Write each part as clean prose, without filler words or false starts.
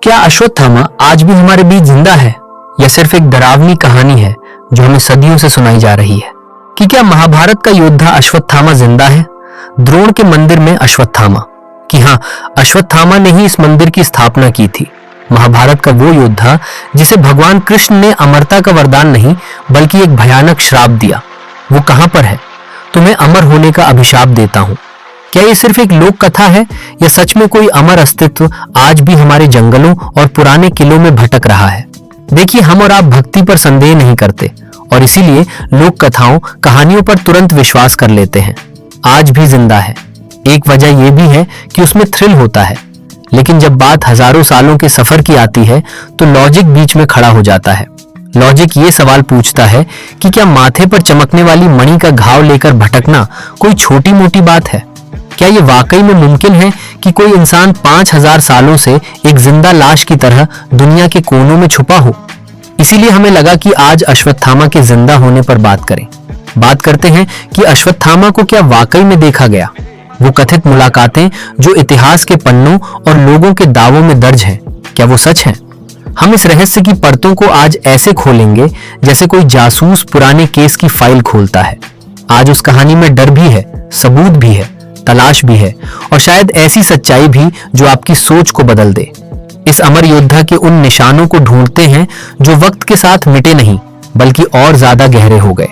क्या अश्वत्थामा आज भी हमारे बीच जिंदा है या सिर्फ एक डरावनी कहानी है जो हमें सदियों से सुनाई जा रही है? कि क्या महाभारत का योद्धा अश्वत्थामा जिंदा है? द्रोण के मंदिर में अश्वत्थामा। कि हाँ, अश्वत्थामा ने ही इस मंदिर की स्थापना की थी। महाभारत का वो योद्धा जिसे भगवान कृष्ण ने अमरता का वरदान नहीं बल्कि एक भयानक श्राप दिया, वो कहां पर है? तुम्हें अमर होने का अभिशाप देता हूं। क्या ये सिर्फ एक लोक कथा है या सच में कोई अमर अस्तित्व आज भी हमारे जंगलों और पुराने किलों में भटक रहा है? देखिए, हम और आप भक्ति पर संदेह नहीं करते और इसीलिए लोक कथाओं, कहानियों पर तुरंत विश्वास कर लेते हैं। आज भी जिंदा है। एक वजह यह भी है कि उसमें थ्रिल होता है, लेकिन जब बात हजारों सालों के सफर की आती है तो लॉजिक बीच में खड़ा हो जाता है। लॉजिक ये सवाल पूछता है कि क्या माथे पर चमकने वाली मणि का घाव लेकर भटकना कोई छोटी मोटी बात है? क्या ये वाकई में मुमकिन है कि कोई इंसान 5000 सालों से एक जिंदा लाश की तरह दुनिया के कोनों में छुपा हो? इसीलिए हमें लगा कि आज अश्वत्थामा के जिंदा होने पर बात करें। बात करते हैं कि अश्वत्थामा को क्या वाकई में देखा गया? वो कथित मुलाकातें जो इतिहास के पन्नों और लोगों के दावों में दर्ज हैं, क्या वो सच हैं? हम इस रहस्य की परतों को आज ऐसे खोलेंगे जैसे कोई जासूस पुराने केस की फाइल खोलता है। आज उस कहानी में डर भी है, सबूत भी है, तलाश भी है और शायद ऐसी सच्चाई भी जो आपकी सोच को बदल दे। इस अमर योद्धा के उन निशानों को ढूंढते हैं जो वक्त के साथ मिटे नहीं बल्कि और ज्यादा गहरे हो गए।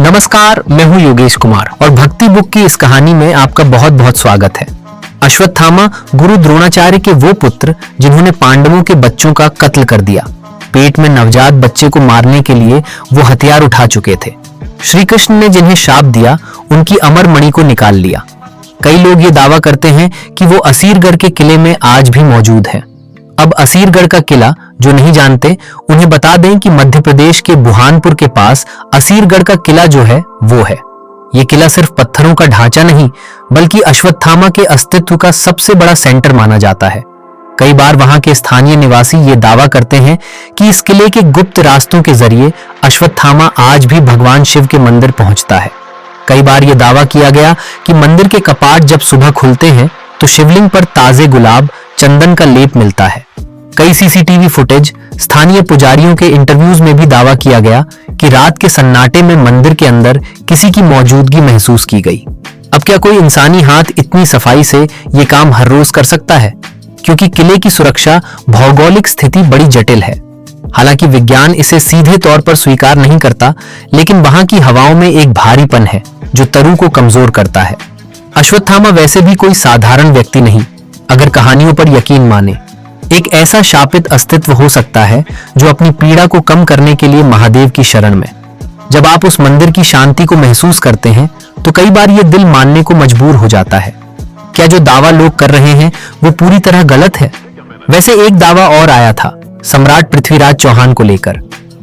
नमस्कार, मैं हूं योगेश कुमार और भक्ति बुक की इस कहानी में आपका बहुत बहुत स्वागत है। अश्वत्थामा गुरु द्रोणाचार्य के वो पुत्र जिन्होंने पांडवों के बच्चों का कत्ल कर दिया। पेट में नवजात बच्चे को मारने के लिए वो हथियार उठा चुके थे। श्री कृष्ण ने जिन्हें शाप दिया, उनकी अमर मणि को निकाल लिया। कई लोग ये दावा करते हैं कि वो असीरगढ़ के किले में आज भी मौजूद है। अब असीरगढ़ का किला जो नहीं जानते उन्हें बता दें कि मध्य प्रदेश के बुरहानपुर के पास असीरगढ़ का किला जो है वो है। ये किला सिर्फ पत्थरों का ढांचा नहीं बल्कि अश्वत्थामा के अस्तित्व का सबसे बड़ा सेंटर माना जाता है। कई बार वहां के स्थानीय निवासी ये दावा करते हैं कि इस किले के गुप्त रास्तों के जरिए अश्वत्थामा आज भी भगवान शिव के मंदिर पहुंचता है। कई बार यह दावा किया गया कि मंदिर के कपाट जब सुबह खुलते हैं तो शिवलिंग पर ताजे गुलाब, चंदन का लेप मिलता है। कई सीसीटीवी फुटेज, स्थानीय पुजारियों के इंटरव्यूज में भी दावा किया गया कि रात के सन्नाटे में मंदिर के अंदर किसी की मौजूदगी महसूस की गई। अब क्या कोई इंसानी हाथ इतनी सफाई से ये काम हर रोज कर सकता है? क्योंकि किले की सुरक्षा भौगोलिक स्थिति बड़ी जटिल है। हालांकि विज्ञान इसे सीधे तौर पर स्वीकार नहीं करता, लेकिन वहां की हवाओं में एक भारीपन है जो तरु को कमजोर करता है। अश्वत्थामा वैसे भी कोई साधारण व्यक्ति नहीं, अगर कहानियों पर यकीन माने। एक ऐसा शापित अस्तित्व हो सकता है जो अपनी पीड़ा को कम करने के लिए महादेव की शरण में। जब आप उस मंदिर की शांति को महसूस करते हैं तो कई बार ये दिल मानने को मजबूर हो जाता है। क्या जो दावा लोग कर रहे हैं वो पूरी तरह गलत है? वैसे एक दावा और आया था सम्राट पृथ्वीराज चौहान को लेकर।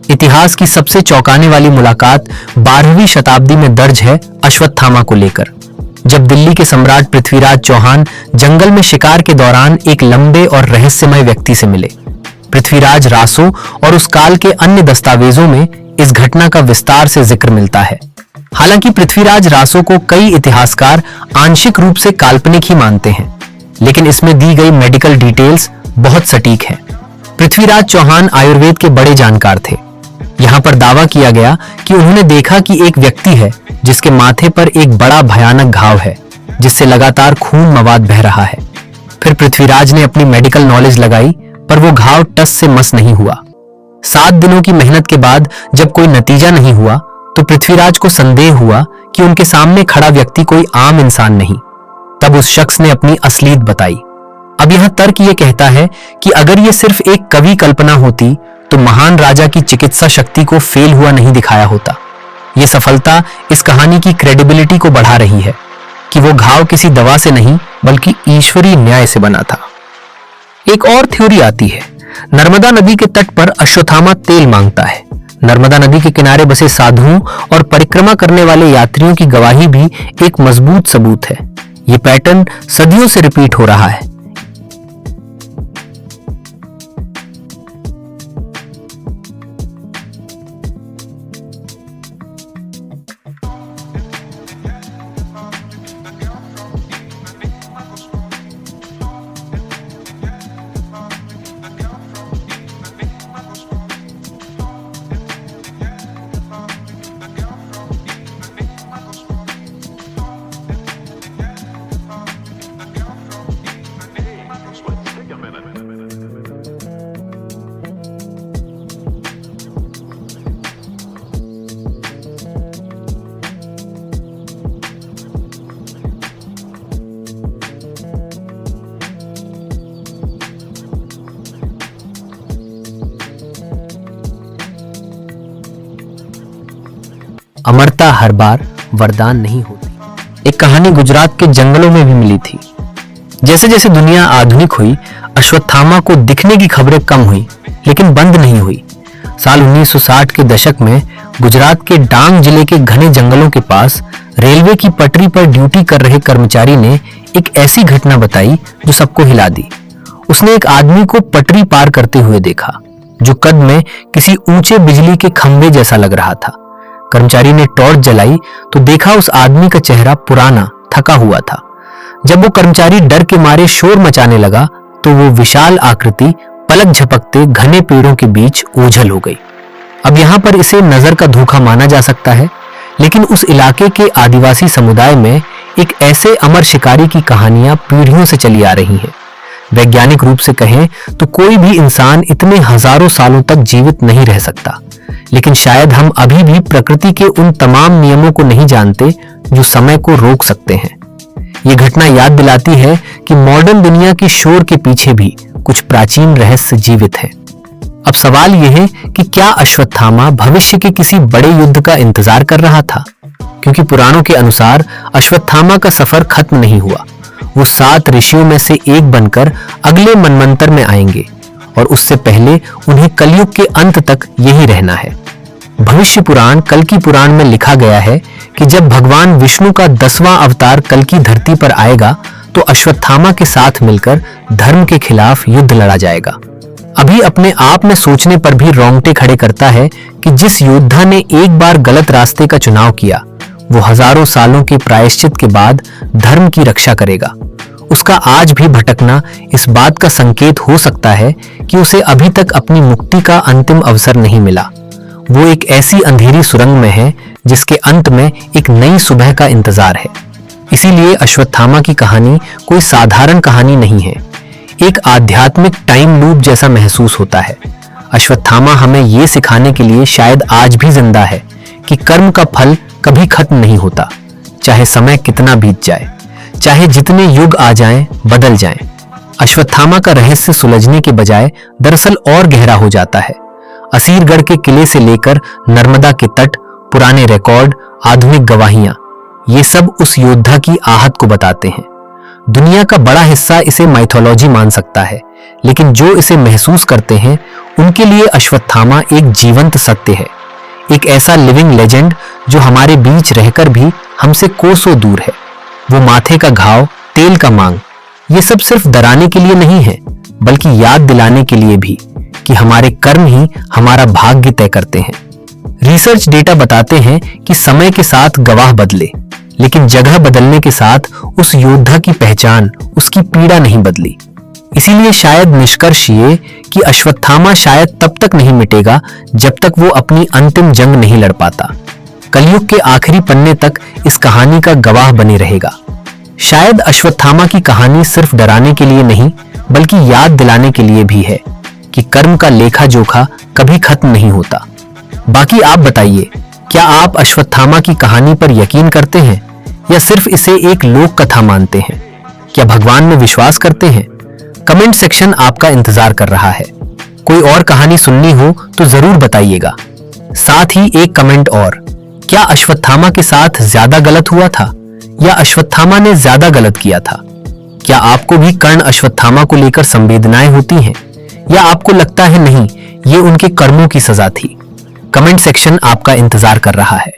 इतिहास की सबसे चौंकाने वाली मुलाकात 12वीं शताब्दी में दर्ज है अश्वत्थामा को लेकर, जब दिल्ली के सम्राट पृथ्वीराज चौहान जंगल में शिकार के दौरान एक लंबे और रहस्यमय व्यक्ति से मिले। पृथ्वीराज रासो और उस काल के अन्य दस्तावेजों में इस घटना का विस्तार से जिक्र मिलता है। हालांकि पृथ्वीराज रासो को कई इतिहासकार आंशिक रूप से काल्पनिक ही मानते हैं, लेकिन इसमें दी गई मेडिकल डिटेल्स बहुत सटीक हैं। पृथ्वीराज चौहान आयुर्वेद के बड़े जानकार थे। यहाँ पर दावा किया गया कि उन्होंने देखा कि एक व्यक्ति है जिसके माथे पर एक बड़ा भयानक घाव है जिससे लगातार खून मवाद बह रहा है। फिर पृथ्वीराज ने अपनी मेडिकल नॉलेज लगाई, पर वो घाव टस से मस नहीं हुआ। 7 दिनों की मेहनत के बाद जब कोई नतीजा नहीं हुआ तो पृथ्वीराज को संदेह हुआ कि उनके सामने खड़ा व्यक्ति कोई आम इंसान नहीं। तब उस शख्स ने अपनी असलियत बताई। अब यह तर्क ये कहता है कि अगर ये सिर्फ एक कवि कल्पना होती तो महान राजा की चिकित्सा शक्ति को फेल हुआ नहीं दिखाया होता। यह सफलता इस कहानी की क्रेडिबिलिटी को बढ़ा रही है कि वो घाव किसी दवा से नहीं बल्कि ईश्वरीय न्याय से बना था। एक और थ्योरी आती है, नर्मदा नदी के तट पर अश्वत्थामा तेल मांगता है। नर्मदा नदी के किनारे बसे साधुओं और परिक्रमा करने वाले यात्रियों की गवाही भी एक मजबूत सबूत है। ये पैटर्न सदियों से रिपीट हो रहा है। सफलता हर बार वरदान नहीं होती। एक कहानी गुजरात के जंगलों में भी मिली थी। जैसे जैसे दुनिया आधुनिक हुई, अश्वत्थामा को दिखने की खबरें कम हुई, लेकिन बंद नहीं हुई। साल 1960 के दशक में गुजरात के डांग जिले के घने जंगलों के पास रेलवे की पटरी पर ड्यूटी कर रहे कर्मचारी ने एक ऐसी घटना बताई जो सबको हिला दी। उसने एक आदमी को पटरी पार करते हुए देखा, जो कद में किसी ऊंचे बिजली के खंभे जैसा लग रहा था। कर्मचारी ने टॉर्च जलाई तो देखा उस आदमी का चेहरा पुराना, थका हुआ था। जब वो कर्मचारी डर के मारे शोर मचाने लगा तो वो विशाल आकृति पलक झपकते घने पेड़ों के बीच ओझल हो गई। अब यहाँ पर इसे नजर का धोखा माना जा सकता है, लेकिन उस इलाके के आदिवासी समुदाय में एक ऐसे अमर शिकारी की कहानियां पीढ़ियों से चली आ रही हैं। वैज्ञानिक रूप से कहें तो कोई भी इंसान इतने हजारों सालों तक जीवित नहीं रह सकता, लेकिन शायद हम अभी भी प्रकृति के उन तमाम नियमों को नहीं जानते जो समय को रोक सकते हैं। ये घटना याद दिलाती है कि मॉडर्न दुनिया के शोर के पीछे भी कुछ प्राचीन रहस्य जीवित हैं। अब सवाल यह है कि क्या अश्वत्थामा भविष्य के किसी बड़े युद्ध का इंतजार कर रहा था? क्योंकि पुराणों के अनुसार अश्वत्थामा का सफर खत्म नहीं हुआ। वो 7 ऋषियों में से एक बनकर अगले मनवंतर में आएंगे और उससे पहले उन्हें कलयुग के अंत तक यही रहना है। भविष्य पुराण कल्कि पुराण में लिखा गया है कि जब भगवान विष्णु का 10वां अवतार कल्कि धरती पर आएगा तो अश्वत्थामा के साथ मिलकर धर्म के खिलाफ युद्ध लड़ा जाएगा। अभी अपने आप में सोचने पर भी रोंगटे खड़े करता है कि जिस योद्धा ने एक बार गलत रास्ते का चुनाव किया, वो हजारों सालों के प्रायश्चित के बाद धर्म की रक्षा करेगा। उसका आज भी भटकना इस बात का संकेत हो सकता है कि उसे अभी तक अपनी मुक्ति का अंतिम अवसर नहीं मिला। वो एक ऐसी अंधेरी सुरंग में है जिसके अंत में एक नई सुबह का इंतजार है। इसीलिए अश्वत्थामा की कहानी कोई साधारण कहानी नहीं है, एक आध्यात्मिक टाइम लूप जैसा महसूस होता है। अश्वत्थामा हमें ये सिखाने के लिए शायद आज भी जिंदा है कि कर्म का फल कभी खत्म नहीं होता, चाहे समय कितना बीत जाए, चाहे जितने युग आ जाएं, बदल जाएं। अश्वत्थामा का रहस्य सुलझने के बजाय दरअसल और गहरा हो जाता है। असीरगढ़ के किले से लेकर नर्मदा के तट, पुराने रिकॉर्ड, आधुनिक गवाहियां, ये सब उस योद्धा की आहत को बताते हैं। दुनिया का बड़ा हिस्सा इसे माइथोलॉजी मान सकता है, लेकिन जो इसे महसूस करते हैं उनके लिए अश्वत्थामा एक जीवंत सत्य है, एक ऐसा लिविंग लेजेंड जो हमारे बीच रहकर भी हमसे कोसों दूर है। वो माथे का घाव, तेल का मांग, ये सब सिर्फ डराने के लिए नहीं है, बल्कि याद दिलाने के लिए भी कि हमारे कर्म ही हमारा भाग्य तय करते हैं। रिसर्च डेटा बताते हैं कि समय के साथ गवाह बदले, लेकिन जगह बदलने के साथ उस योद्धा की पहचान, उसकी पीड़ा नहीं बदली। इसीलिए शायद निष्कर्ष ये कि अश्वत्थामा शायद तब तक नहीं मिटेगा जब तक वो अपनी अंतिम जंग नहीं लड़ पाता। कलयुग के आखिरी पन्ने तक इस कहानी का गवाह बने रहेगा। शायद अश्वत्थामा की कहानी सिर्फ डराने के लिए नहीं, बल्कि याद दिलाने के लिए भी है कि कर्म का लेखा जोखा कभी खत्म नहीं होता। बाकी आप बताइए, क्या आप अश्वत्थामा की कहानी पर यकीन करते हैं या सिर्फ इसे एक लोक कथा मानते हैं? क्या भगवान में विश्वास करते हैं? कमेंट सेक्शन आपका इंतजार कर रहा है। कोई और कहानी सुननी हो तो जरूर बताइएगा। साथ ही एक कमेंट और, क्या अश्वत्थामा के साथ ज्यादा गलत हुआ था या अश्वत्थामा ने ज्यादा गलत किया था? क्या आपको भी कर्ण अश्वत्थामा को लेकर संवेदनाएं होती हैं या आपको लगता है नहीं, ये उनके कर्मों की सजा थी? कमेंट सेक्शन आपका इंतजार कर रहा है।